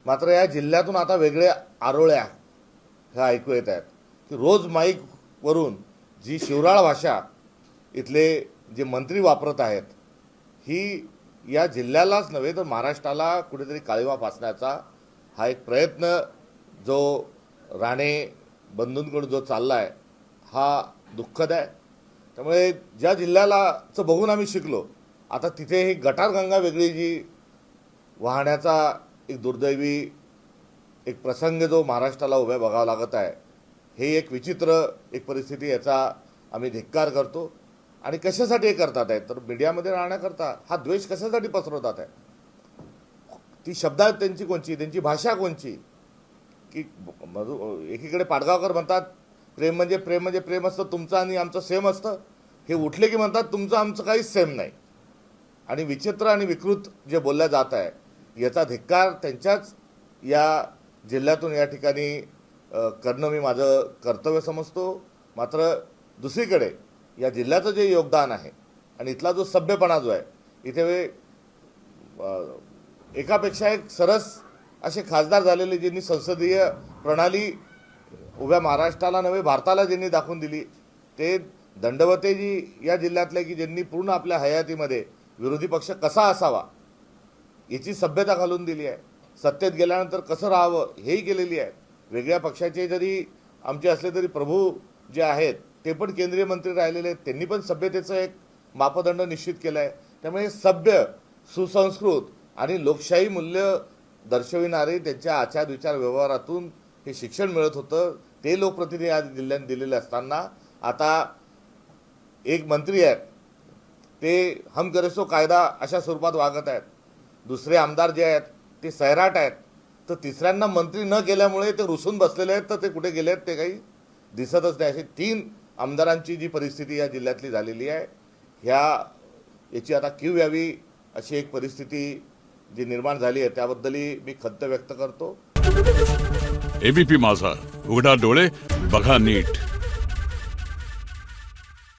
मात्र या जिल्ह्यातून आता वेगळ्या आरोळ्या ह्या ऐकू येत आहेत की रोज माईकवरून जी शिवराळ भाषा इथले जे मंत्री वापरत आहेत ही या जिल्ह्यालाच नव्हे तर महाराष्ट्राला कुठेतरी काळिमा फासण्याचा हा एक प्रयत्न जो राणे बंधूंकडून जो चालला आहे हा दुःखद आहे। त्यामुळे ज्या जिल्ह्यालाचं बघून आम्ही शिकलो आता तिथे ही गटारगंगा वेगळी जी वाहण्याचा एक दुर्दैवी एक प्रसंग जो महाराष्ट्राला उभ्या बघावा लागत आहे हे एक विचित्र एक परिस्थिती, याचा आम्ही धिक्कार करतो। आणि कशासाठी हे करतात आहे तर मीडियामध्ये राहण्याकरता हा द्वेष कशासाठी पसरवतात आहे, ती शब्दात त्यांची कोणची, त्यांची भाषा कोणची की एकीकडे पाडगावकर म्हणतात प्रेम म्हणजे प्रेम म्हणजे प्रेम असतं तुमचं आणि आमचं सेम असतं, हे उठले की म्हणतात तुमचं आमचं काहीच सेम नाही। आणि विचित्र आणि विकृत जे बोलल्या जात आहे याचा धिक्कार त्यांच्याच या जिल्ह्यातून या ठिकाणी करणं मी माझं कर्तव्य समजतो। मात्र दुसरीकडे या जिल्ह्याचं जे योगदान आहे आणि इथला जो सभ्यपणा जो आहे, इथे एकापेक्षा एक सरस असे खासदार झालेले ज्यांनी संसदीय प्रणाली उभ्या महाराष्ट्राला नव्हे भारताला ज्यांनी दाखवून दिली ते दंडवतेजी या जिल्ह्यातले की ज्यांनी पूर्ण आपल्या हयातीमध्ये विरोधी पक्ष कसा असावा याची सभ्यता घालून दिली आहे, सत्तेत गेल्यानंतर कसं राहावं हेही केलेली आहे। वेगळ्या पक्षाचे जरी आमचे असले तरी प्रभू जे आहेत ते पण केंद्रीय मंत्री राहिलेले आहेत, त्यांनी पण सभ्यतेचं एक मापदंड निश्चित केला आहे। त्यामुळे सभ्य सुसंस्कृत आणि लोकशाही मूल्य दर्शविणारे त्यांच्या आचार विचार व्यवहारातून हे शिक्षण मिळत होतं, ते लोकप्रतिनिधी आज जिल्ह्यात दिलेले असताना आता एक मंत्री आहेत ते हम करे सो कायदा अशा स्वरूपात वागत आहेत, दुसरे आमदार जे आहेत ते सैराट आहेत, तर तिसऱ्यांना मंत्री न केल्यामुळे ते रुसून बसलेले आहेत, तर ते कुठे गेले आहेत ते काही दिसतच नाही। अशी 3 आमदारांची जी परिस्थिती या जिल्ह्यातली झालेली आहे याची आता कीव यावी अशी एक परिस्थिती जी निर्माण झाली आहे त्याबद्दलही मी खंत व्यक्त करतो। एबीपी माझा, उघडा डोळे बघा नीट।